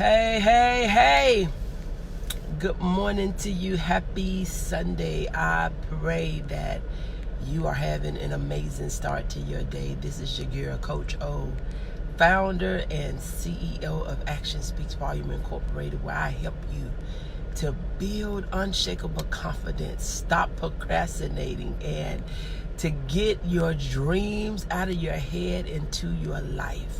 Hey. Good morning to you. Happy Sunday. I pray that you are having an amazing start to your day. This is your girl, Coach O, founder and CEO of Action Speaks Volume Incorporated, where I help you to build unshakable confidence, stop procrastinating, and to get your dreams out of your head into your life.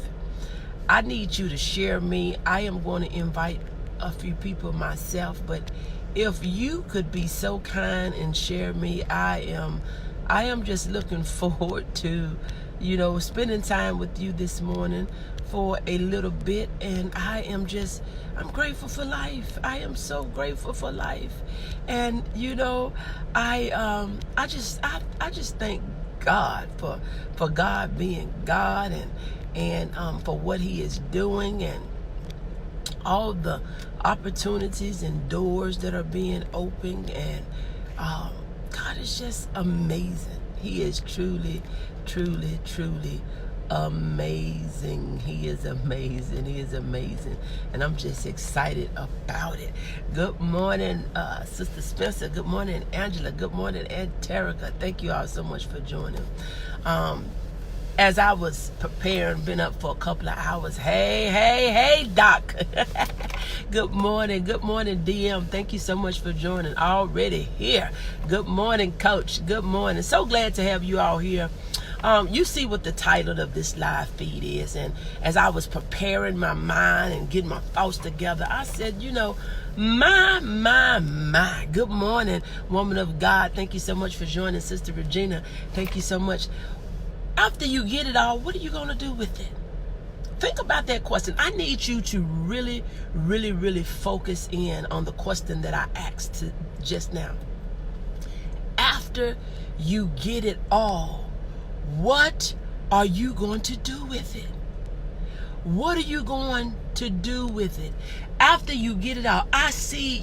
I need you to share me. I am going to invite a few people myself, but if you could be so kind and share me, I am just looking forward to, spending time with you this morning for a little bit, and I'm grateful for life. I am so grateful for life, and I just thank God for God being God and for what He is doing and all the opportunities and doors that are being opened, and God is just amazing. He is truly amazing. He is amazing, and I'm just excited about it. Good morning, Sister Spencer. Good morning, Angela. Good morning, Aunt Terica. Thank you all so much for joining. As I was preparing, been up for a couple of hours. Hey, Doc. Good morning, DM. Thank you so much for joining. Already here. Good morning, Coach. Good morning. So glad to have you all here. You see what the title of this live feed is, and as I was preparing my mind and getting my thoughts together, I said, my. Good morning, woman of God. Thank you so much for joining, Sister Regina. Thank you so much. After you get it all, what are you going to do with it? Think about that question. I need you to really focus in on the question that I asked just now. After you get it all, what are you going to do with it? What are you going to do with it? After you get it out, I see,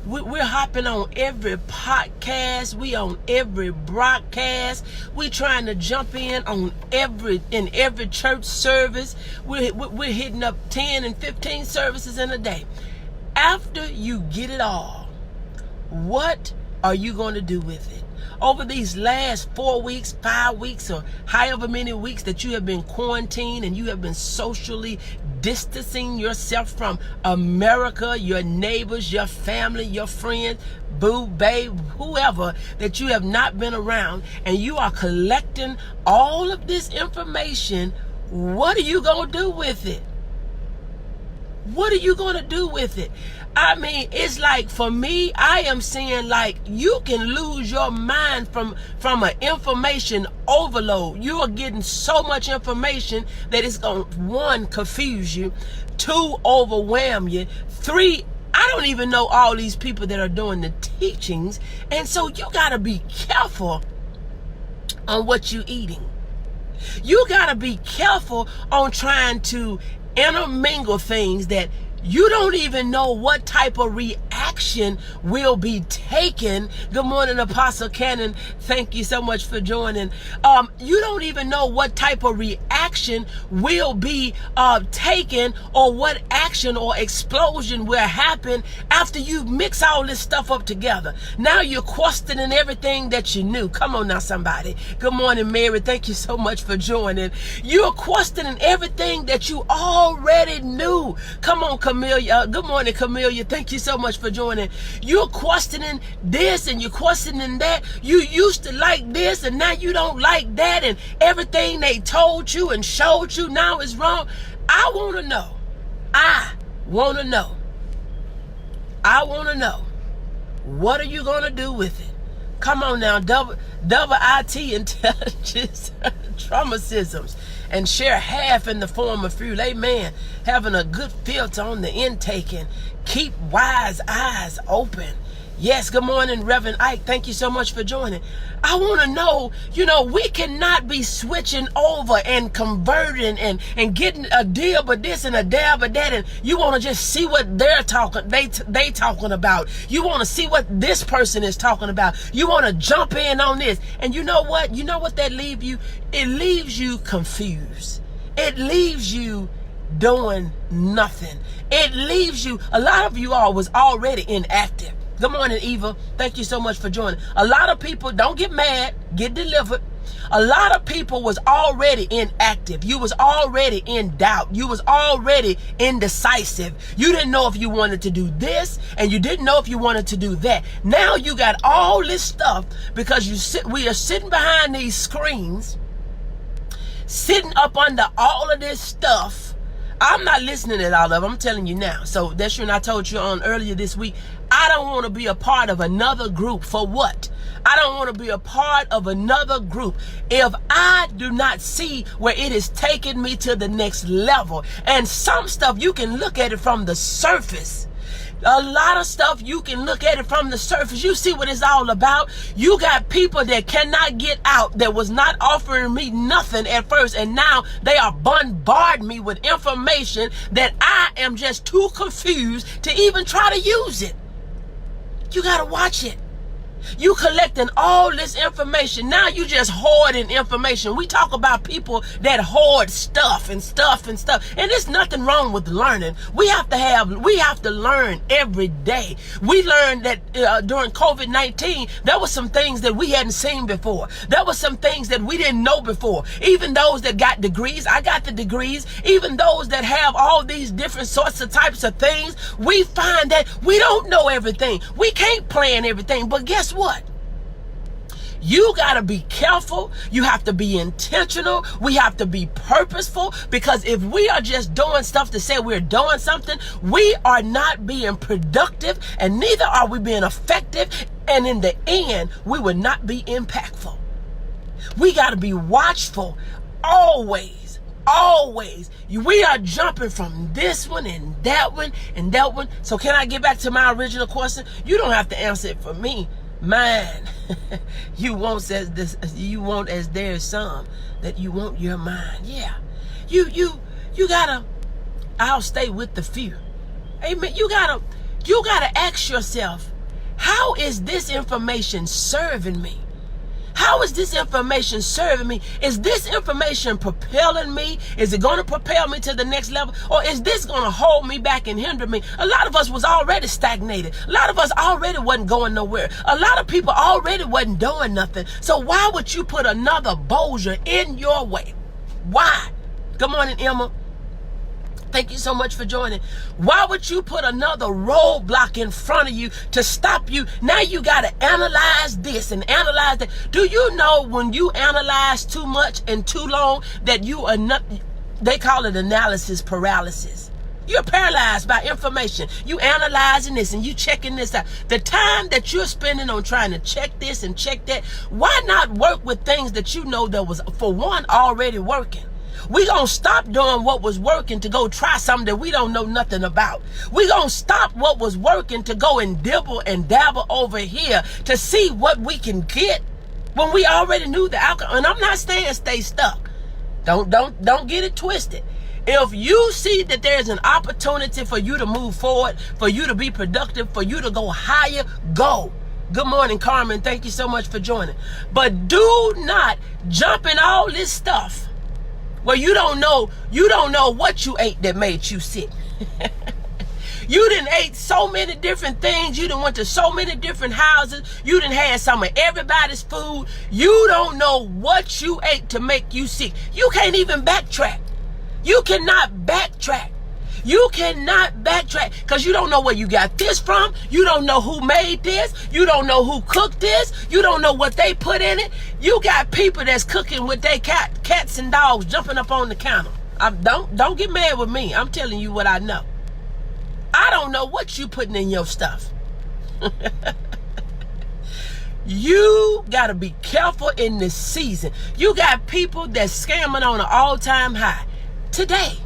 we're hopping on every podcast. We on every broadcast. We trying to jump in on every church service. We're hitting up 10 and 15 services in a day. After you get it all, what are you going to do with it? Over these last 4 weeks, 5 weeks, or however many weeks that you have been quarantined and you have been socially distancing yourself from America, your neighbors, your family, your friends, boo, babe, whoever that you have not been around, and you are collecting all of this information, what are you going to do with it? What are you going to do with it? I mean, it's like, for me, I am saying, like, you can lose your mind from an information overload. You are getting so much information that it's going to, 1, confuse you, 2, overwhelm you, 3, I don't even know all these people that are doing the teachings, and so you got to be careful on what you're eating. You got to be careful on trying to intermingle things that you don't even know what type of reaction will be taken. Good morning, Apostle Cannon. Thank you so much for joining. You don't even know what type of reaction will be taken, or what action or explosion will happen after you mix all this stuff up together. Now you're questioning everything that you knew. Come on now, somebody. Good morning, Mary. Thank you so much for joining. You're questioning everything that you already knew. Come on, Camelia. Good morning, Camelia. Thank you so much for joining. You're questioning this and you're questioning that. You used to like this and now you don't like that, and everything they told you and showed you now is wrong. I want to know. What are you going to do with it? Come on now, double IT intelligence, traumatisms, and share half in the form of fruit. Amen. Having a good filter on the intake and keep wise eyes open. Yes, good morning, Reverend Ike. Thank you so much for joining. I want to know, we cannot be switching over and converting and getting a deal but this and a dab but that, and you want to just see what they're talking about. You want to see what this person is talking about. You want to jump in on this. And you know what that leaves you? It leaves you confused. It leaves you doing nothing. It leaves you, a lot of you all was already inactive. Good morning, Eva. Thank you so much for joining. A lot of people, don't get mad, get delivered. A lot of people was already inactive. You was already in doubt. You was already indecisive. You didn't know if you wanted to do this, and you didn't know if you wanted to do that. Now you got all this stuff because we are sitting behind these screens, sitting up under all of this stuff. I'm not listening to all of it. I'm telling you now. So that's when I told you on earlier this week, I don't want to be a part of another group. For what? I don't want to be a part of another group if I do not see where it is taking me to the next level. And some stuff you can look at it from the surface. A lot of stuff you can look at it from the surface. You see what it's all about. You got people that cannot get out, that was not offering me nothing at first, and now they are bombarding me with information that I am just too confused to even try to use it. You got to watch it. You collecting all this information. Now you just hoarding information. We talk about people that hoard stuff. And there's nothing wrong with learning. We have to learn every day. We learned that during COVID-19, there were some things that we hadn't seen before. There were some things that we didn't know before. Even those that got degrees, I got the degrees. Even those that have all these different sorts of types of things, we find that we don't know everything. We can't plan everything. But guess what? You got to be careful. You have to be intentional. We have to be purposeful, because if we are just doing stuff to say we're doing something, we are not being productive, and neither are we being effective. And in the end, we will not be impactful. We got to be watchful always. Always. We are jumping from this one and that one and that one. So can I get back to my original question? You don't have to answer it for me. Mine. You won't as there's some that you want your mind. Yeah. You gotta, I'll stay with the few. Amen. You gotta ask yourself, how is this information serving me? How is this information serving me? Is this information propelling me? Is it going to propel me to the next level? Or is this going to hold me back and hinder me? A lot of us was already stagnated. A lot of us already wasn't going nowhere. A lot of people already wasn't doing nothing. So why would you put another boulder in your way? Why? Good morning, Emma. Thank you so much for joining. Why would you put another roadblock in front of you to stop you? Now you got to analyze this and analyze that. Do you know when you analyze too much and too long that you are not, they call it analysis paralysis. You're paralyzed by information. You analyzing this and you checking this out. The time that you're spending on trying to check this and check that, why not work with things that you know that was, for one, already working? We're going to stop doing what was working to go try something that we don't know nothing about. We're going to stop what was working to go and dibble and dabble over here to see what we can get when we already knew the outcome. And I'm not saying stay stuck. Don't get it twisted. If you see that there's an opportunity for you to move forward, for you to be productive, for you to go higher, go. Good morning, Carmen. Thank you so much for joining. But do not jump in all this stuff where you don't know what you ate that made you sick. You done ate so many different things. You done went to so many different houses. You done had some of everybody's food. You don't know what you ate to make you sick. You can't even backtrack. You cannot backtrack. You cannot backtrack because you don't know where you got this from. You don't know who made this. You don't know who cooked this. You don't know what they put in it. You got people that's cooking with their cats and dogs jumping up on the counter. Don't get mad with me. I'm telling you what I know. I don't know what you putting in your stuff. You got to be careful in this season. You got people that's scamming on an all-time high. Today.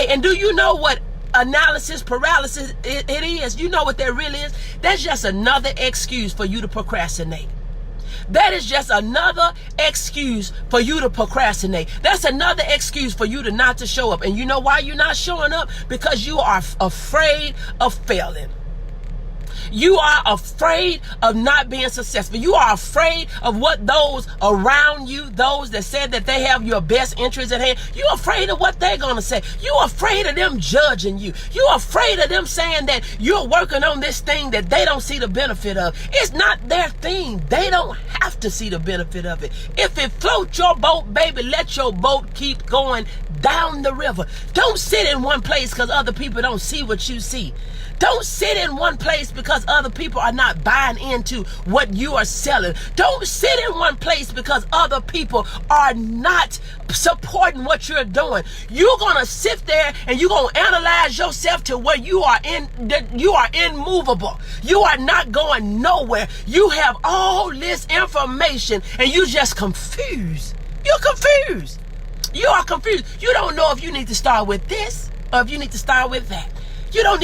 And do you know what analysis paralysis it is? You know what that really is? That's just another excuse for you to procrastinate. That is just another excuse for you to procrastinate. That's another excuse for you to not to show up. And you know why you're not showing up? Because you are afraid of failing. You are afraid of not being successful. You are afraid of what those around you, those that said that they have your best interests at hand, you're afraid of what they're going to say. You're afraid of them judging you. You're afraid of them saying that you're working on this thing that they don't see the benefit of. It's not their thing. They don't have to see the benefit of it. If it floats your boat, baby, let your boat keep going down the river. Don't sit in one place because other people don't see what you see. Don't sit in one place because other people are not buying into what you are selling. Don't sit in one place because other people are not supporting what you're doing. You're going to sit there and you're going to analyze yourself to where you are immovable. You are not going nowhere. You have all this information and you just confused. You're confused. You are confused. You don't know if you need to start with this or if you need to start with that. You don't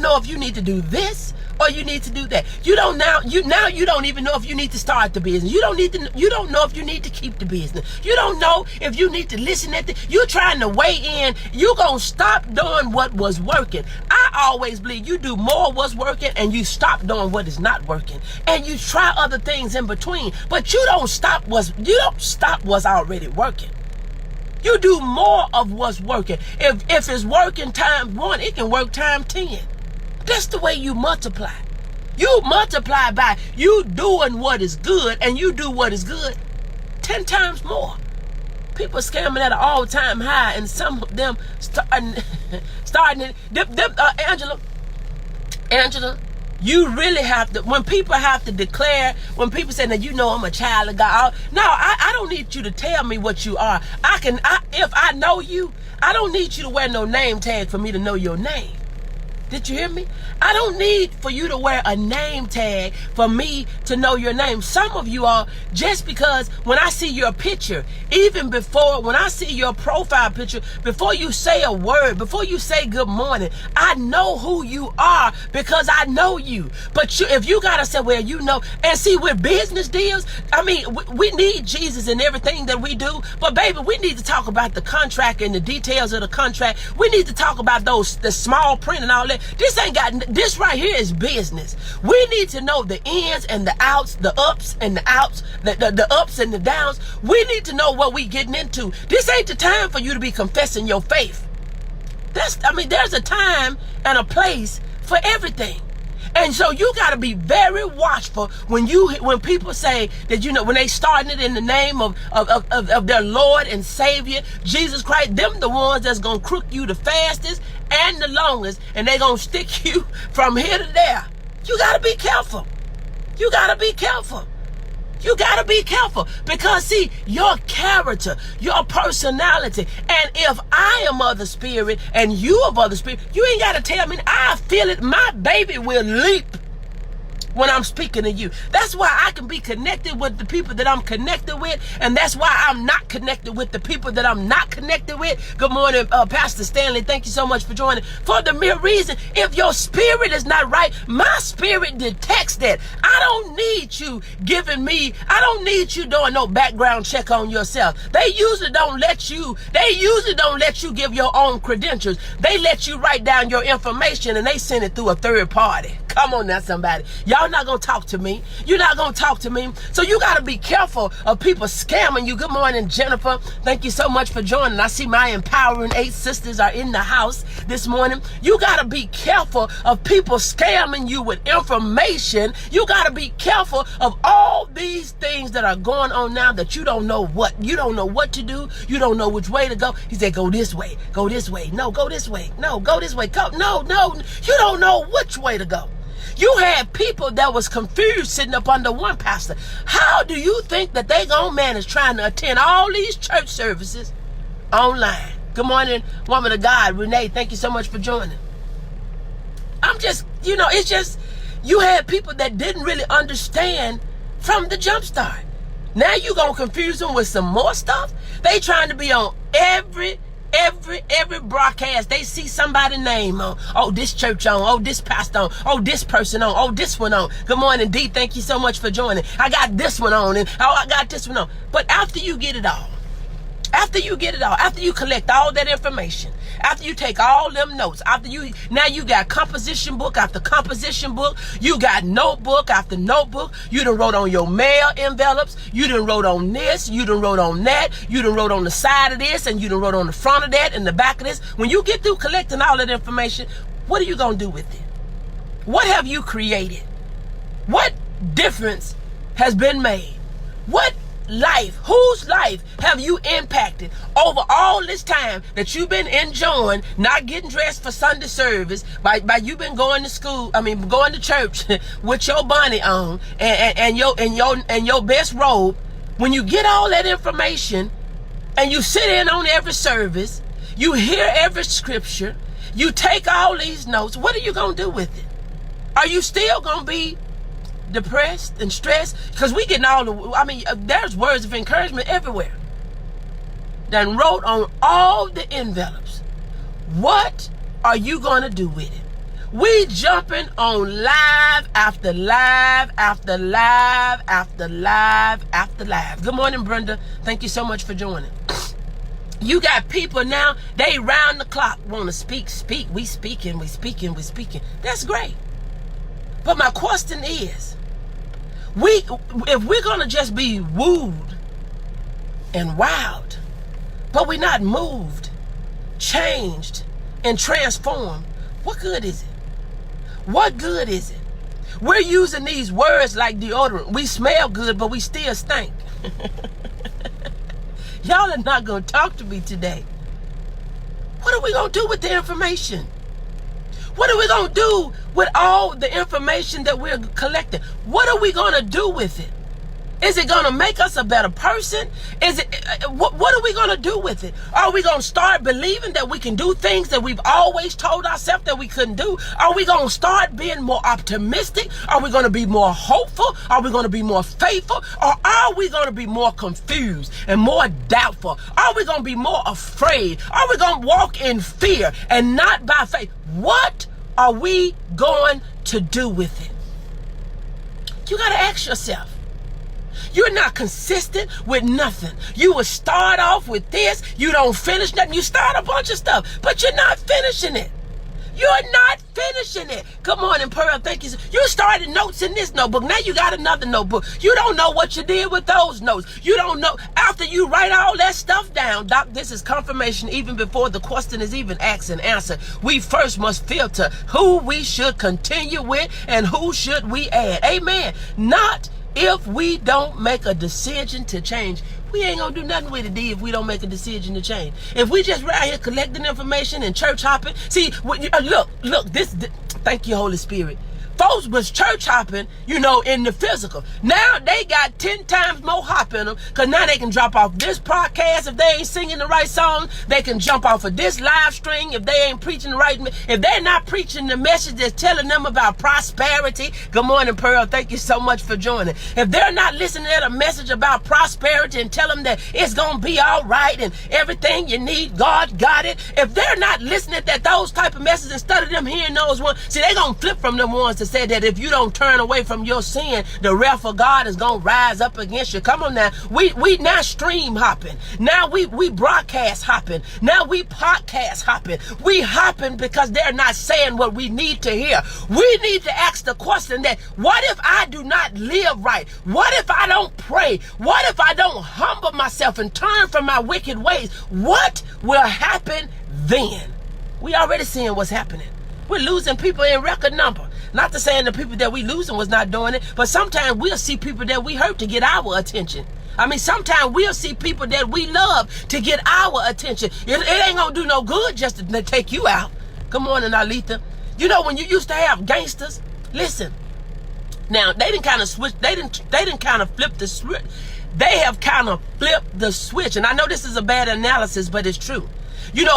know if you need to do this or you need to do that. You don't even know if you need to start the business. You don't know if you need to keep the business. You don't know if you need to listen at you're trying to weigh in. You're going to stop doing what was working. I always believe you do more what's working and you stop doing what is not working. And you try other things in between, but you don't stop what's already working. You do more of what's working. If it's working times 1, it can work times 10. That's the way you multiply. You multiply by you doing what is good, and you do what is good 10 times more. People scamming at an all-time high, and some of them starting Angela, you really have to, when people have to declare, when people say that, I'm a child of God. No, I don't need you to tell me what you are. If I know you, I don't need you to wear no name tag for me to know your name. Did you hear me? I don't need for you to wear a name tag for me to know your name. Some of you are, just because when I see your picture, even before, when I see your profile picture, before you say a word, before you say good morning, I know who you are because I know you. But if you got to say, and see, with business deals, we need Jesus in everything that we do. But baby, we need to talk about the contract and the details of the contract. We need to talk about the small print and all that. This right here is business. We need to know the ins and the outs, the ups and the outs, the ups and the downs. We need to know what we getting into. This ain't the time for you to be confessing your faith. There's a time and a place for everything. And so you got to be very watchful when people say that, when they starting it in the name of their Lord and Savior, Jesus Christ, them the ones that's going to crook you the fastest and the longest, and they going to stick you from here to there. You got to be careful. You got to be careful. You got to be careful because, see, your character, your personality, and if I am of the Spirit and you of other spirit, you ain't got to tell me. I feel it. My baby will leap when I'm speaking to you. That's why I can be connected with the people that I'm connected with, and that's why I'm not connected with the people that I'm not connected with. Good morning, Pastor Stanley. Thank you so much for joining. For the mere reason, if your spirit is not right, my spirit detects that. I don't need you doing no background check on yourself. They usually don't let you give your own credentials. They let you write down your information and they send it through a third party. Come on now, somebody. Y'all not going to talk to me. You're not going to talk to me. So you got to be careful of people scamming you. Good morning, Jennifer. Thank you so much for joining. I see my empowering 8 sisters are in the house this morning. You got to be careful of people scamming you with information. You got to be careful of all these things that are going on now that you don't know what. You don't know what to do. You don't know which way to go. He said, go this way. Go this way. No, go this way. No, go this way. No. You don't know which way to go. You had people that was confused sitting up under one pastor. How do you think that they gonna manage trying to attend all these church services online? Good morning, woman of God. Renee, thank you so much for joining. It's just, you had people that didn't really understand from the jump start. Now you gonna confuse them with some more stuff? They trying to be on every broadcast. They see somebody's name on. Oh, this church on. Oh, this pastor on. Oh, this person on. Oh, this one on. Good morning, D. Thank you so much for joining. I got this one on, and I got this one on. But after you get it all, After you get it all, after you collect all that information, after you take all them notes, now you got composition book after composition book, you got notebook after notebook, you done wrote on your mail envelopes, you done wrote on this, you done wrote on that, you done wrote on the side of this, and you done wrote on the front of that, and the back of this. When you get through collecting all that information, what are you going to do with it? What have you created? What difference has been made? Whose life have you impacted over all this time that you've been enjoying, not getting dressed for Sunday service, by you been going to school, going to church with your bonnet on and your best robe? When you get all that information and you sit in on every service, you hear every scripture, you take all these notes, what are you going to do with it? Are you still going to be depressed and stressed? Because we getting there's words of encouragement everywhere that wrote on all the envelopes. What are you going to do with it? We jumping on live after live after live after live after live. Good morning, Brenda. Thank you so much for joining. You got people now, they round the clock want to speak. We speaking. That's great. But my question is, if we're going to just be wooed and wowed, but we're not moved, changed, and transformed, what good is it? What good is it? We're using these words like deodorant. We smell good, but we still stink. Y'all are not going to talk to me today. What are we going to do with the information? What are we going to do with all the information that we're collecting? What are we going to do with it? Is it going to make us a better person? What are we going to do with it? Are we going to start believing that we can do things that we've always told ourselves that we couldn't do? Are we going to start being more optimistic? Are we going to be more hopeful? Are we going to be more faithful? Or are we going to be more confused and more doubtful? Are we going to be more afraid? Are we going to walk in fear and not by faith? What are we going to do with it? You got to ask yourself. You're not consistent with nothing. You will start off with this. You don't finish nothing. You start a bunch of stuff, but you're not finishing it. You're not finishing it. Good morning, Pearl. Thank you. You started notes in this notebook. Now you got another notebook. You don't know what you did with those notes. You don't know. After you write all that stuff down, Doc, this is confirmation even before the question is even asked and answered. We first must filter who we should continue with and who should we add. Amen. Not if we don't make a decision to change. We ain't gonna do nothing with it, D, if we don't make a decision to change. If we just right here collecting information and church hopping. See, look, this, thank you, Holy Spirit. Folks was church hopping, in the physical. Now they got 10 times more hop in them, because now they can drop off this podcast if they ain't singing the right song. They can jump off of this live stream if they ain't preaching the right, if they're not preaching the message that's telling them about prosperity. Good morning, Pearl. Thank you so much for joining. If they're not listening to a message about prosperity and tell them that it's going to be all right and everything you need, God got it. If they're not listening to those type of messages instead of them hearing those ones, see, they're going to flip from them ones to say that if you don't turn away from your sin, the wrath of God is going to rise up against you. Come on now. We now stream hopping. Now we broadcast hopping. Now we podcast hopping. We hopping because they're not saying what we need to hear. We need to ask the question that, what if I do not live right? What if I don't pray? What if I don't humble myself and turn from my wicked ways? What will happen then? We already seeing what's happening. We're losing people in record number. Not to say the people that we losing was not doing it, but sometimes we'll see people that we hurt to get our attention. Sometimes we'll see people that we love to get our attention. It ain't gonna do no good just to take you out. Good morning, Alita. When you used to have gangsters, listen. Now they didn't kind of switch. They didn't kind of flip the switch. They have kind of flipped the switch, and I know this is a bad analysis, but it's true.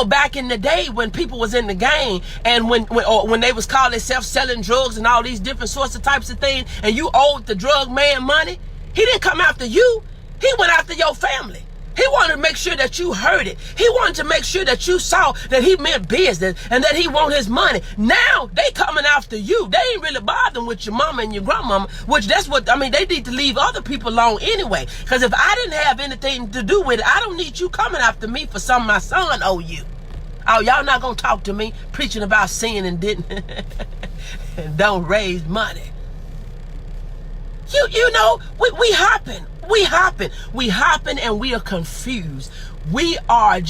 Back in the day when people was in the game and when they was calling themselves selling drugs and all these different sorts of types of things, and you owed the drug man money, he didn't come after you. He went after your family. He wanted to make sure that you heard it. He wanted to make sure that you saw that he meant business and that he want his money. Now they coming after you. They ain't really bothering with your mama and your grandmama, which that's what, I mean, they need to leave other people alone anyway. Because if I didn't have anything to do with it, I don't need you coming after me for something my son owe you. Oh, y'all not going to talk to me preaching about sin and didn't and don't raise money. You know, we hopping and we are confused. We are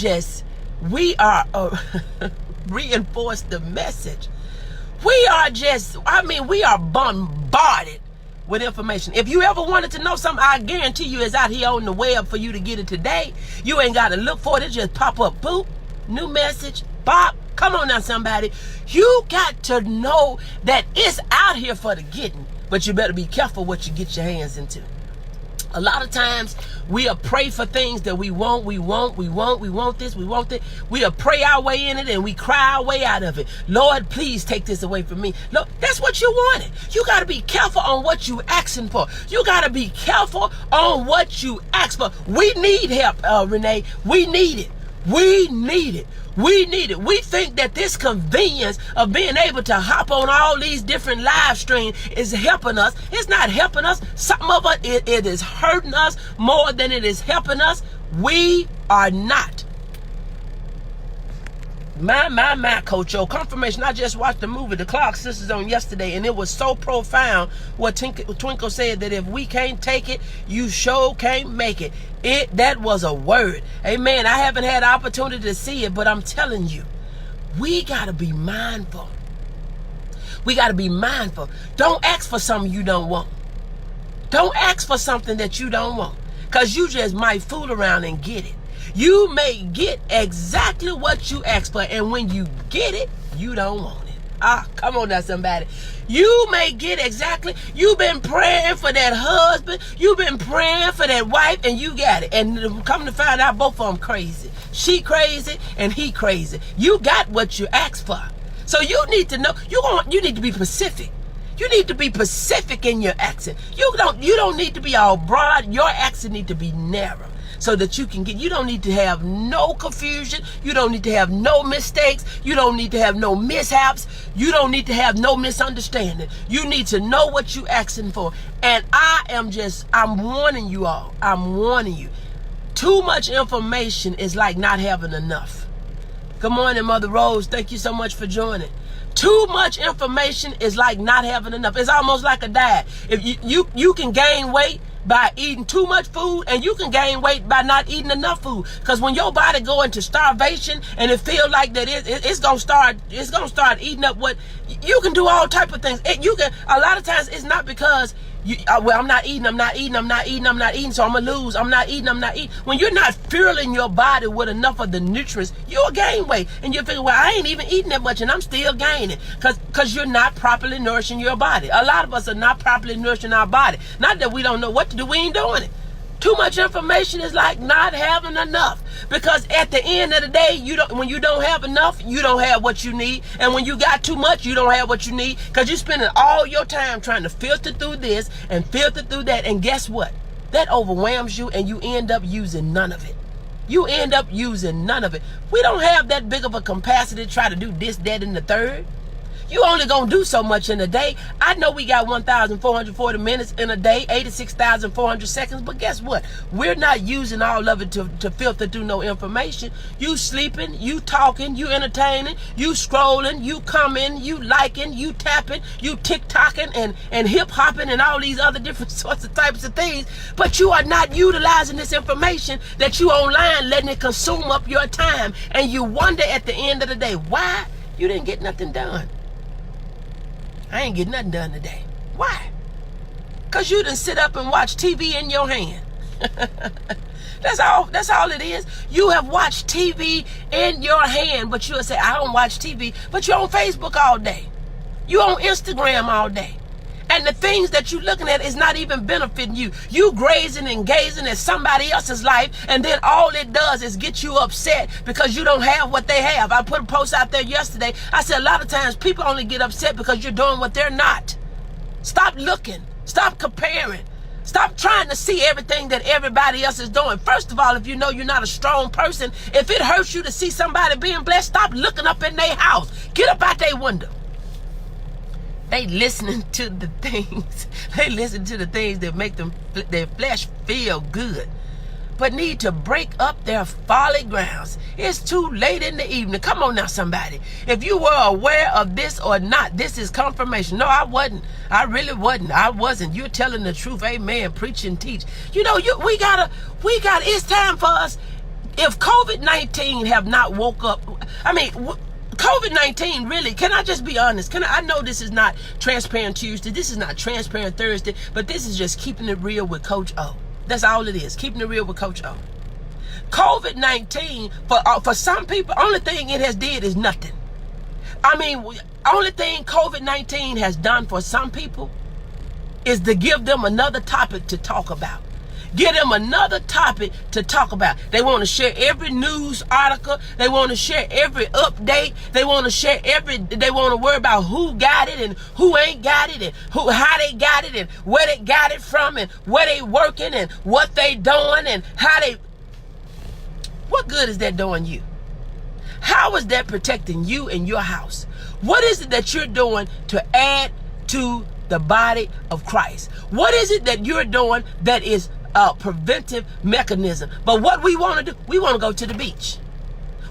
reinforce the message. We are bombarded with information. If you ever wanted to know something, I guarantee you it's out here on the web for you to get it today. You ain't got to look for it. It just pop up, boop, new message, pop. Come on now, somebody. You got to know that it's out here for the getting. But you better be careful what you get your hands into. A lot of times we'll pray for things that we want this, we want that. We'll pray our way in it and we cry our way out of it. Lord, please take this away from me. Look, that's what you wanted. You got to be careful on what you asking for. You got to be careful on what you ask for. We need help, Renee. We need it. We need it. We need it. We think that this convenience of being able to hop on all these different live streams is helping us. It's not helping us. Some of it is hurting us more than it is helping us. We are not. My, Coach O. Confirmation. I just watched the movie The Clark Sisters on yesterday, and it was so profound what Twinkle said, that if we can't take it, you sure can't make it. That was a word. Amen. I haven't had the opportunity to see it, but I'm telling you, we got to be mindful. We got to be mindful. Don't ask for something you don't want. Don't ask for something that you don't want, because you just might fool around and get it. You may get exactly what you asked for, and when you get it, you don't want it. Ah, come on now, somebody. You may get exactly, you've been praying for that husband, you've been praying for that wife, and you got it. And come to find out, both of them crazy. She crazy, and he crazy. You got what you asked for. So you need to know, you need to be specific. You need to be specific in your accent. You don't need to be all broad. Your accent need to be narrow, so that you can get, you don't need to have no confusion. You don't need to have no mistakes. You don't need to have no mishaps. You don't need to have no misunderstanding. You need to know what you're asking for. And I'm warning you all. I'm warning you. Too much information is like not having enough. Good morning, Mother Rose. Thank you so much for joining. Too much information is like not having enough. It's almost like a diet. If you can gain weight by eating too much food, and you can gain weight by not eating enough food. Because when your body go into starvation and it feel like that it's gonna start eating up what you can do, all type of things. You can, a lot of times it's not because I'm not eating, so I'm gonna lose. I'm not eating. When you're not fueling your body with enough of the nutrients, you'll gain weight. And you figure, well, I ain't even eating that much and I'm still gaining. Because you're not properly nourishing your body. A lot of us are not properly nourishing our body. Not that we don't know what to do, we ain't doing it. Too much information is like not having enough. Because at the end of the day, when you don't have enough, you don't have what you need. And when you got too much, you don't have what you need. Because you're spending all your time trying to filter through this and filter through that. And guess what? That overwhelms you, and you end up using none of it. You end up using none of it. We don't have that big of a capacity to try to do this, that, and the third. You only gonna do so much in a day. I know we got 1,440 minutes in a day, 86,400 seconds, but guess what? We're not using all of it to filter through no information. You sleeping, you talking, you entertaining, you scrolling, you commenting, you liking, you tapping, you TikToking and hip hopping and all these other different sorts of types of things, but you are not utilizing this information that you online, letting it consume up your time, and you wonder at the end of the day why you didn't get nothing done. I ain't getting nothing done today. Why? Because you done sit up and watch TV in your hand. That's all it is. You have watched TV in your hand, but you'll say, I don't watch TV. But you're on Facebook all day. You're on Instagram all day. And the things that you're looking at is not even benefiting you. You grazing and gazing at somebody else's life, and then all it does is get you upset because you don't have what they have. I put a post out there yesterday. I said a lot of times people only get upset because you're doing what they're not. Stop looking. Stop comparing. Stop trying to see everything that everybody else is doing. First of all, if you know you're not a strong person, if it hurts you to see somebody being blessed, stop looking up in their house. Get up out their window. They listening to the things. They listen to the things that make their flesh feel good, but need to break up their folly grounds. It's too late in the evening. Come on now, somebody. If you were aware of this or not, this is confirmation. No, I wasn't. I really wasn't. I wasn't. You're telling the truth. Amen. Preach and teach. You know, we gotta, it's time for us. If COVID-19 have not woke up, COVID-19 really, can I just be honest? I know this is not Transparent Tuesday. This is not Transparent Thursday, but this is just keeping it real with Coach O. That's all it is. Keeping it real with Coach O. COVID-19, for some people, only thing it has did is nothing. Only thing COVID-19 has done for some people is to give them another topic to talk about. Give them another topic to talk about. They want to share every news article. They want to share every update. They want to share they want to worry about who got it and who ain't got it and how they got it and where they got it from and where they working and what they doing and what good is that doing you? How is that protecting you and your house? What is it that you're doing to add to the body of Christ? What is it that you're doing that is a preventive mechanism? But what we want to do, we want to go to the beach.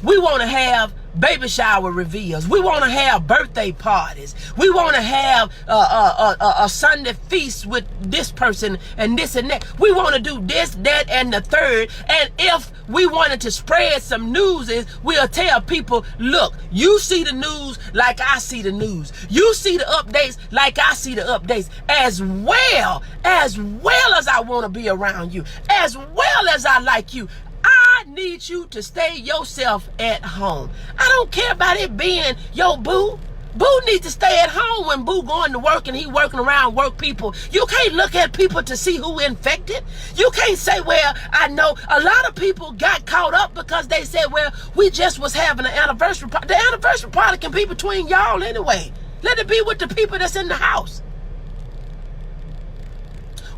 We want to have baby shower reveals. We want to have birthday parties. We want to have a Sunday feast with this person and this and that. We want to do this, that, and the third. And if we wanted to spread some news, we'll tell people, look, you see the news like I see the news. You see the updates like I see the updates. As well as I want to be around you, as well as I like you, I need you to stay yourself at home. I don't care about it being your boo. Boo needs to stay at home when boo going to work and he working around work people. You can't look at people to see who infected. You can't say, well, I know. A lot of people got caught up because they said, well, we just was having an anniversary party. The anniversary party can be between y'all anyway. Let it be with the people that's in the house.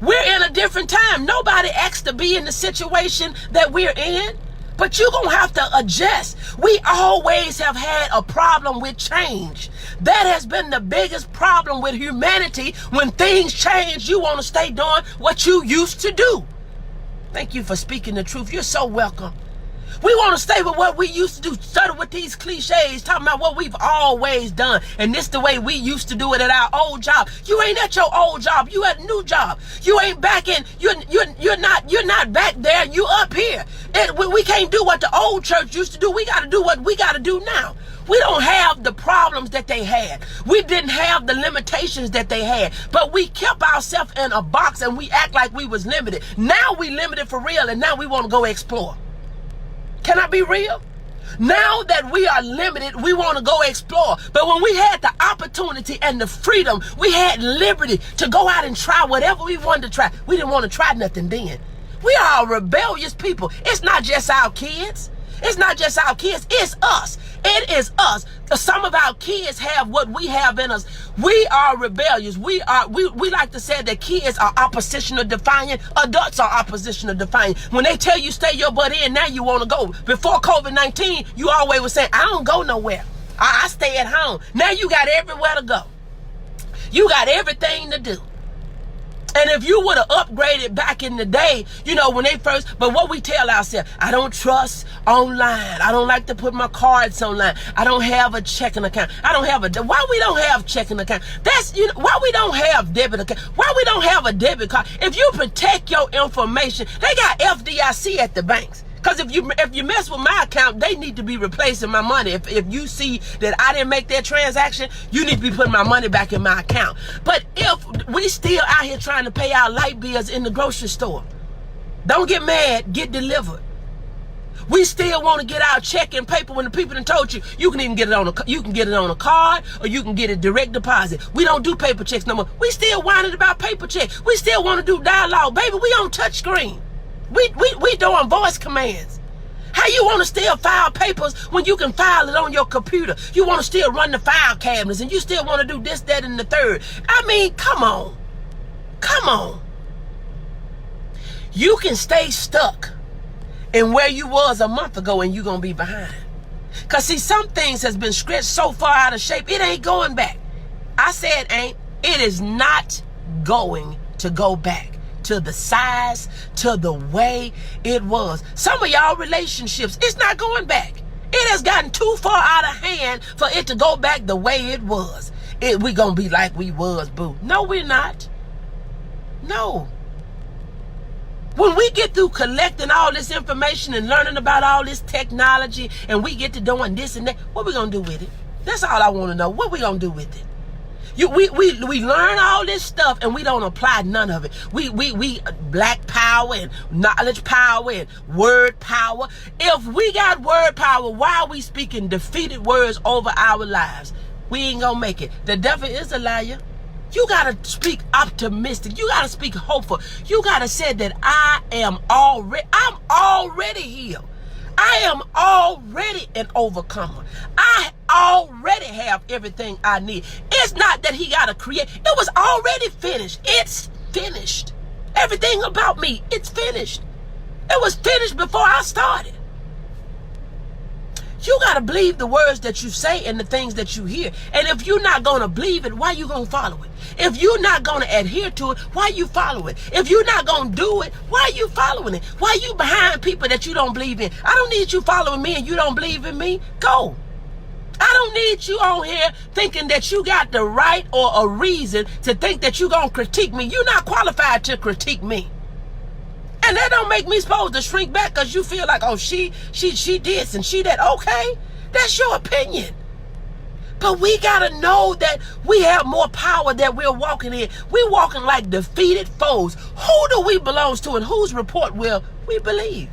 We're in a different time. Nobody asked to be in the situation that we're in, but you're going to have to adjust. We always have had a problem with change. That has been the biggest problem with humanity. When things change, you want to stay doing what you used to do. Thank you for speaking the truth. You're so welcome. We want to stay with what we used to do, study with these cliches, talking about what we've always done. And this the way we used to do it at our old job. You ain't at your old job. You at a new job. You ain't back in. You're not back there. You up here. We can't do what the old church used to do. We got to do what we got to do now. We don't have the problems that they had. We didn't have the limitations that they had. But we kept ourselves in a box and we act like we was limited. Now we limited for real and now we want to go explore. Can I be real? Now that we are limited, we want to go explore. But when we had the opportunity and the freedom, we had liberty to go out and try whatever we wanted to try. We didn't want to try nothing then. We are rebellious people. It's not just our kids. It's not just our kids. It's us. It is us. Some of our kids have what we have in us. We are rebellious. We like to say that kids are oppositional defiant. Adults are oppositional defiant. When they tell you stay your butt in, now you want to go. Before COVID-19, you always was saying, I don't go nowhere. I stay at home. Now you got everywhere to go. You got everything to do. And if you would have upgraded back in the day, you know, when they first, but what we tell ourselves, I don't trust online. I don't like to put my cards online. I don't have a checking account. Why we don't have checking account? That's, you know, why we don't have debit account? Why we don't have a debit card? If you protect your information, they got FDIC at the banks. Because if you mess with my account, they need to be replacing my money. If you see that I didn't make that transaction, you need to be putting my money back in my account. But if we still out here trying to pay our light bills in the grocery store, don't get mad, get delivered. We still want to get our check and paper when the people done told you you can even get it on a card or you can get it direct deposit. We don't do paper checks no more. We still whining about paper checks. We still want to do dialogue. Baby, we on touch screen. We doing voice commands. How you want to still file papers when you can file it on your computer? You want to still run the file cabinets and you still want to do this, that, and the third. I mean, come on. Come on. You can stay stuck in where you was a month ago and you're going to be behind. Because see, some things has been stretched so far out of shape, it ain't going back. I said ain't. It is not going to go back to the size, to the way it was. Some of y'all relationships, it's not going back. It has gotten too far out of hand for it to go back the way it was. We gonna be like we was, boo. No, we're not. No. When we get through collecting all this information and learning about all this technology and we get to doing this and that, what we gonna do with it? That's all I want to know. What we gonna do with it? We learn all this stuff and we don't apply none of it. We black power and knowledge power and word power. If we got word power, why are we speaking defeated words over our lives? We ain't gonna make it. The devil is a liar. You gotta speak optimistic. You gotta speak hopeful. You gotta say that I'm already healed. I am already an overcomer. I already have everything I need. It's not that he got to create. It was already finished. It's finished. Everything about me, it's finished. It was finished before I started. You got to believe the words that you say and the things that you hear. And if you're not going to believe it, why you going to follow it? If you're not going to adhere to it, why you follow it? If you're not going to do it, why you following it? Why you behind people that you don't believe in? I don't need you following me and you don't believe in me. Go. I don't need you on here thinking that you got the right or a reason to think that you're going to critique me. You're not qualified to critique me. And that don't make me supposed to shrink back because you feel like, oh, she this and she that. Okay, that's your opinion. But we got to know that we have more power that we're walking in. We're walking like defeated foes. Who do we belong to and whose report will we believe?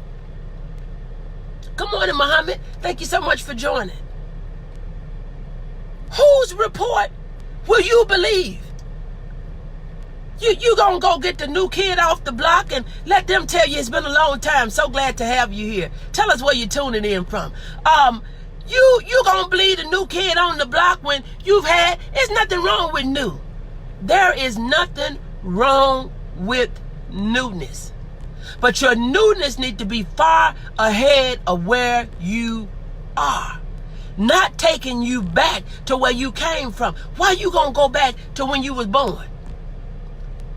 Good morning, Muhammad. Thank you so much for joining. Whose report will you believe? You gonna go get the new kid off the block and let them tell you it's been a long time. So glad to have you here. Tell us where you're tuning in from. You gonna believe the new kid on the block when it's nothing wrong with new. There is nothing wrong with newness. But your newness need to be far ahead of where you are. Not taking you back to where you came from. Why you gonna go back to when you was born?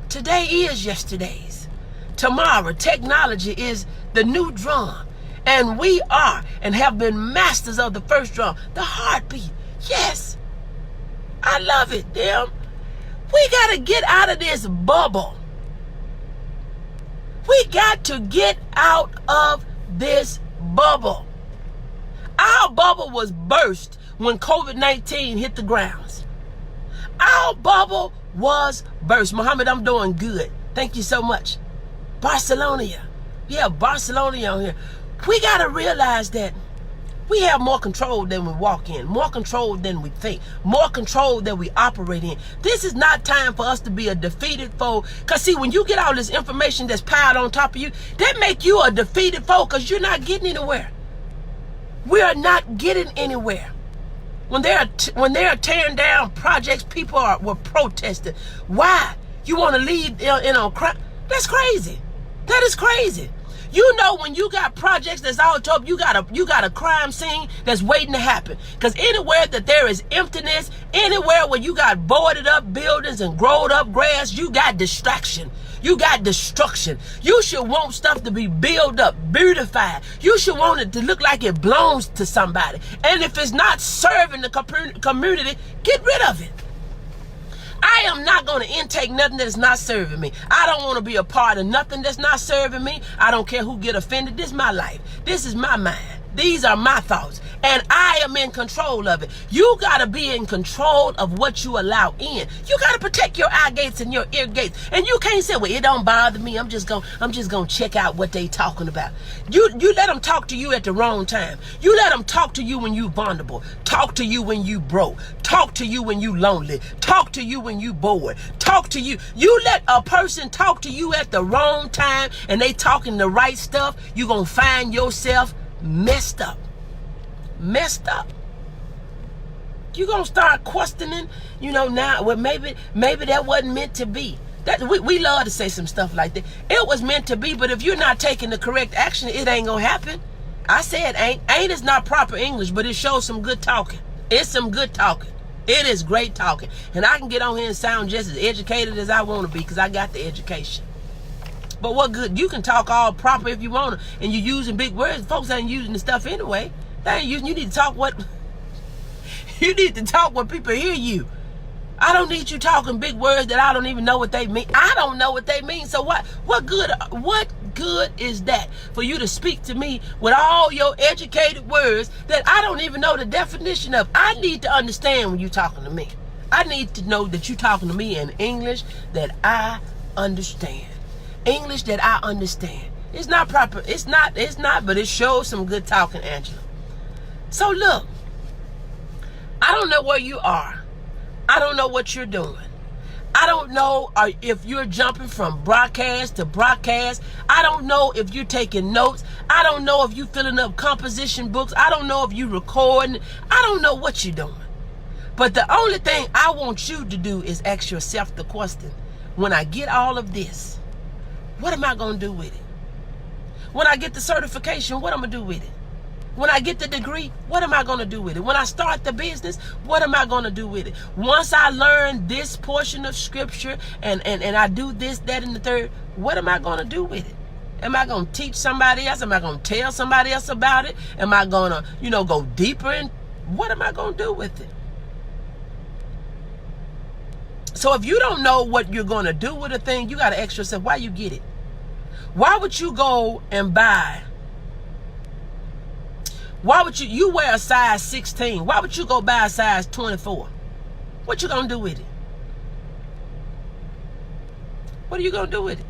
Today is yesterday's. Tomorrow, technology is the new drum. And we are and have been masters of the first drum, the heartbeat. Yes, I love it, damn. We got to get out of this bubble. We got to get out of this bubble. Our bubble was burst when COVID-19 hit the grounds. Our bubble was burst. Muhammad, I'm doing good. Thank you so much. Barcelona. Yeah, Barcelona on here. We got to realize that we have more control than we walk in, more control than we think, more control than we operate in. This is not time for us to be a defeated foe. Because see, when you get all this information that's piled on top of you, that make you a defeated foe because you're not getting anywhere. We are not getting anywhere. When they are tearing down projects, people were protesting. Why? You want to lead in on crime? That's crazy. That is crazy. You know, when you got projects that's all top, you got a crime scene that's waiting to happen. Because anywhere that there is emptiness, anywhere where you got boarded up buildings and growed up grass, you got distraction. You got destruction. You should want stuff to be built up, beautified. You should want it to look like it belongs to somebody. And if it's not serving the community, get rid of it. I am not going to intake nothing that's not serving me. I don't want to be a part of nothing that's not serving me. I don't care who get offended. This is my life. This is my mind. These are my thoughts. And I am in control of it. You got to be in control of what you allow in. You got to protect your eye gates and your ear gates. And you can't say, well, it don't bother me. I'm just going to check out what they talking about. You let them talk to you at the wrong time. You let them talk to you when you vulnerable. Talk to you when you broke. Talk to you when you lonely. Talk to you when you bored. Talk to you. You let a person talk to you at the wrong time and they talking the right stuff, you're going to find yourself messed up. You're going to start questioning, now, well, maybe that wasn't meant to be. We love to say some stuff like that. It was meant to be, but if you're not taking the correct action, it ain't gonna happen. I said ain't. Ain't is not proper English, but it shows some good talking. It's some good talking. It is great talking. And I can get on here and sound just as educated as I want to be because I got the education. But what good? You can talk all proper if you want to, and you're using big words. Folks ain't using the stuff anyway. They ain't using. You need to talk what you need to talk when people hear you. I don't need you talking big words that I don't even know what they mean. I don't know what they mean. So what good is that for you to speak to me with all your educated words that I don't even know the definition of? I need to understand when you're talking to me. I need to know that you're talking to me in English that I understand. English that I understand. It's not proper. It's not, but it shows some good talking, Angela. So look, I don't know where you are. I don't know what you're doing. I don't know if you're jumping from broadcast to broadcast. I don't know if you're taking notes. I don't know if you're filling up composition books. I don't know if you're recording. I don't know what you're doing. But the only thing I want you to do is ask yourself the question, when I get all of this, what am I going to do with it? When I get the certification, what am I going to do with it? When I get the degree, what am I going to do with it? When I start the business, what am I going to do with it? Once I learn this portion of scripture and I do this, that, and the third, what am I going to do with it? Am I going to teach somebody else? Am I going to tell somebody else about it? Am I going to, go deeper in? What am I going to do with it? So if you don't know what you're going to do with a thing, you got to ask yourself, why you get it? Why would you go and buy? Why would you wear a size 16? Why would you go buy a size 24? What you gonna do with it? What are you gonna do with it?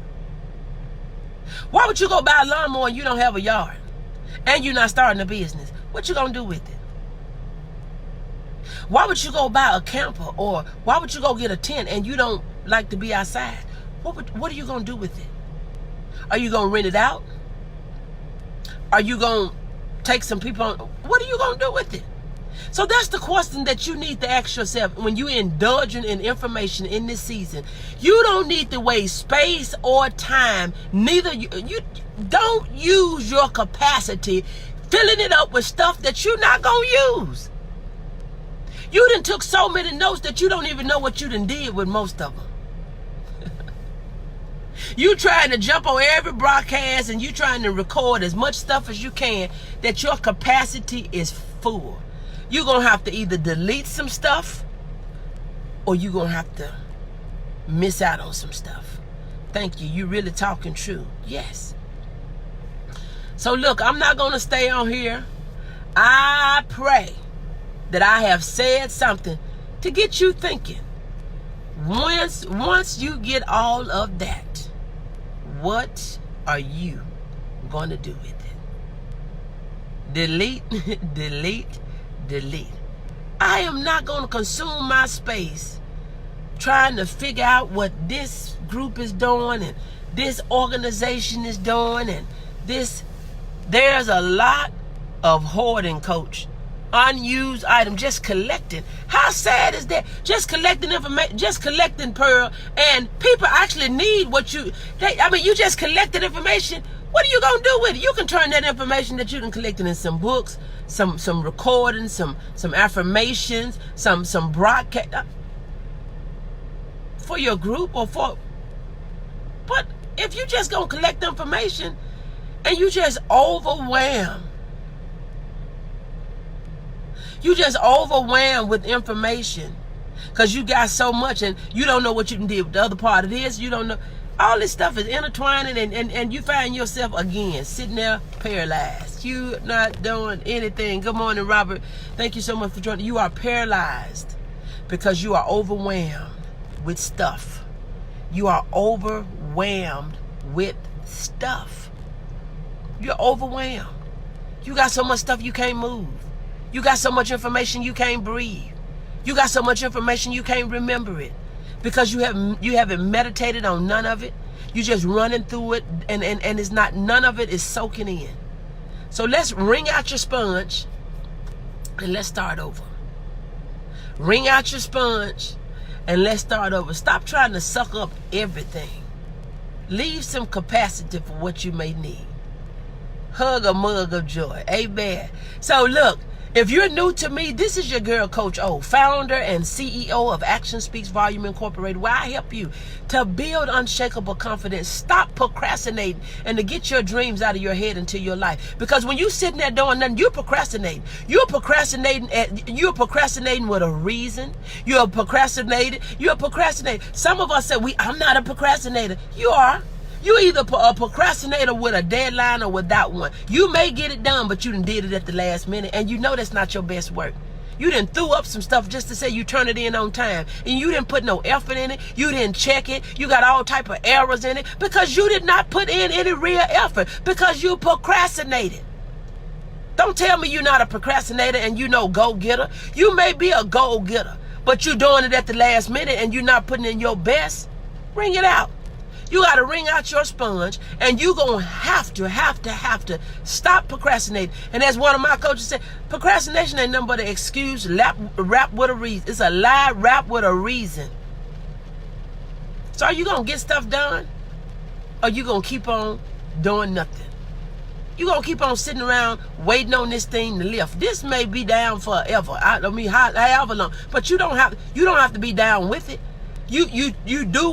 Why would you go buy a lawnmower and you don't have a yard? And you're not starting a business? What you gonna do with it? Why would you go buy a camper, or why would you go get a tent and you don't like to be outside? What are you gonna do with it? Are you gonna rent it out? Are you gonna take some people on? What are you going to do with it? So that's the question that you need to ask yourself when you're indulging in information in this season. You don't need to waste space or time. Neither you don't use your capacity filling it up with stuff that you're not going to use. You done took so many notes that you don't even know what you done did with most of them. You trying to jump on every broadcast and you trying to record as much stuff as you can that your capacity is full. You're going to have to either delete some stuff or you're going to have to miss out on some stuff. Thank you. You really talking true. Yes. So look, I'm not going to stay on here. I pray that I have said something to get you thinking. Once you get all of that, what are you going to do with it? Delete, delete, delete. I am not going to consume my space trying to figure out what this group is doing and this organization is doing and this. There's a lot of hoarding, coach. Unused item, just collecting. How sad is that? Just collecting information, just collecting, Pearl, and people actually need what you just collected information. What are you gonna do with it? You can turn that information that you done collected in some books, some recordings, some affirmations, some broadcast for your group or for. But if you just gonna collect information and you just overwhelmed. You just overwhelmed with information because you got so much and you don't know what you can do with the other part of this. You don't know. All this stuff is intertwining and you find yourself again sitting there paralyzed. You not doing anything. Good morning, Robert. Thank you so much for joining. You are paralyzed because you are overwhelmed with stuff. You are overwhelmed with stuff. You're overwhelmed. You got so much stuff you can't move. You got so much information you can't breathe. You got so much information you can't remember it because you haven't meditated on none of it. You just running through it and it's not, none of it is soaking in. So let's wring out your sponge and let's start over. Wring out your sponge and let's start over. Stop trying to suck up everything. Leave some capacity for what you may need. Hug a mug of joy. Amen. So look, if you're new to me, this is your girl, Coach O, founder and CEO of Action Speaks Volume Incorporated, where I help you to build unshakable confidence, stop procrastinating, and to get your dreams out of your head into your life. Because when you're sitting there doing nothing, you're procrastinating. You're procrastinating with a reason. You're procrastinating. Some of us say, I'm not a procrastinator. You are. You're either a procrastinator with a deadline or without one. You may get it done, but you done did it at the last minute, and you know that's not your best work. You done threw up some stuff just to say you turn it in on time, and you didn't put no effort in it. You didn't check it. You got all type of errors in it because you did not put in any real effort because you procrastinated. Don't tell me you're not a procrastinator and you know go-getter. You may be a go-getter, but you're doing it at the last minute and you're not putting in your best. Bring it out. You got to wring out your sponge, and you're going to have to stop procrastinating. And as one of my coaches said, procrastination ain't nothing but an excuse wrapped with a reason. It's a lie wrapped with a reason. So are you going to get stuff done, or you going to keep on doing nothing? You going to keep on sitting around waiting on this thing to lift. This may be down forever. However long. But you don't have to be down with it. You do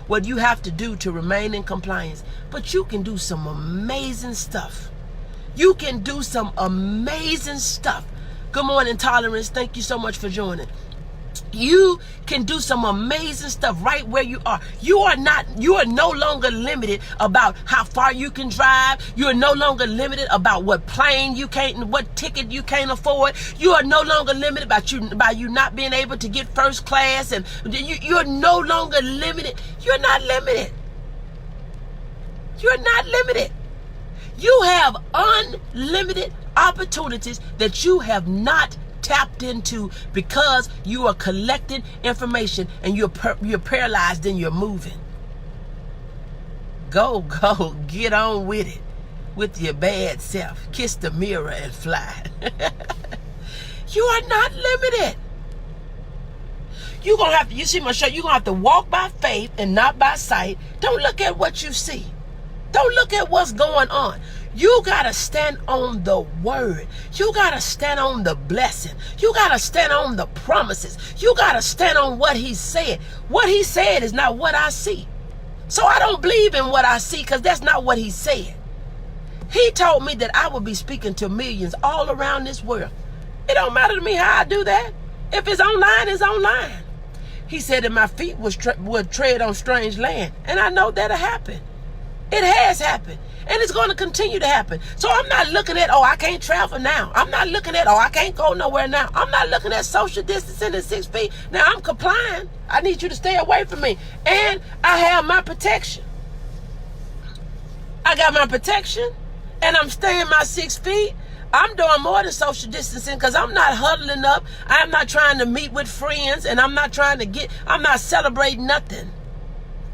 what you have to do to remain in compliance. But you can do some amazing stuff. You can do some amazing stuff. Good morning, Tolerance. Thank you so much for joining. You can do some amazing stuff right where you are. You are no longer limited about how far you can drive. You are no longer limited about what ticket you can't afford. You are no longer limited by you not being able to get first class, and you're no longer limited. You're not limited. You're not limited. You have unlimited opportunities that you have not tapped into because you are collecting information and you're paralyzed and you're moving. Go, get on with it with your bad self. Kiss the mirror and fly. You are not limited. You're going to have to, you see my show, you're going to have to walk by faith and not by sight. Don't look at what you see. Don't look at what's going on. You got to stand on the word. You got to stand on the blessing. You got to stand on the promises. You got to stand on what he said. What he said is not what I see. So I don't believe in what I see because that's not what he said. He told me that I would be speaking to millions all around this world. It don't matter to me how I do that. If it's online, it's online. He said that my feet would tread on strange land. And I know that'll happen. It has happened. And it's going to continue to happen. So I'm not looking at, I can't travel now. I'm not looking at, I can't go nowhere now. I'm not looking at social distancing and 6 feet. Now I'm complying. I need you to stay away from me. And I have my protection. I got my protection. And I'm staying my 6 feet. I'm doing more than social distancing because I'm not huddling up. I'm not trying to meet with friends. And I'm not celebrating nothing.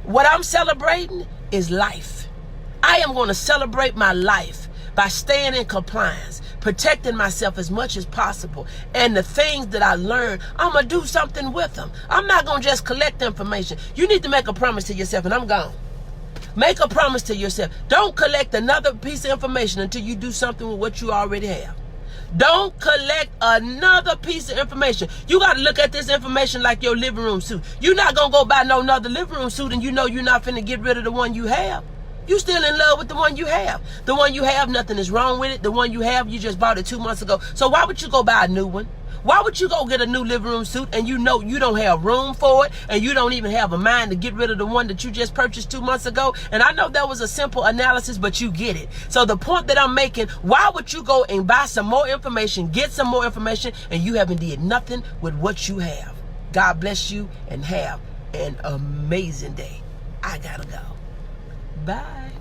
What I'm celebrating is life. I am going to celebrate my life by staying in compliance, protecting myself as much as possible. And the things that I learn, I'm going to do something with them. I'm not going to just collect information. You need to make a promise to yourself, and I'm gone. Make a promise to yourself. Don't collect another piece of information until you do something with what you already have. Don't collect another piece of information. You got to look at this information like your living room suit. You're not going to go buy no another living room suit and you know you're not finna get rid of the one you have. You still in love with the one you have. The one you have, nothing is wrong with it. The one you have, you just bought it 2 months ago. So why would you go buy a new one? Why would you go get a new living room suit and you know you don't have room for it and you don't even have a mind to get rid of the one that you just purchased 2 months ago? And I know that was a simple analysis, but you get it. So the point that I'm making, why would you go and buy some more information, get some more information, and you haven't did nothing with what you have? God bless you and have an amazing day. I gotta go. Bye.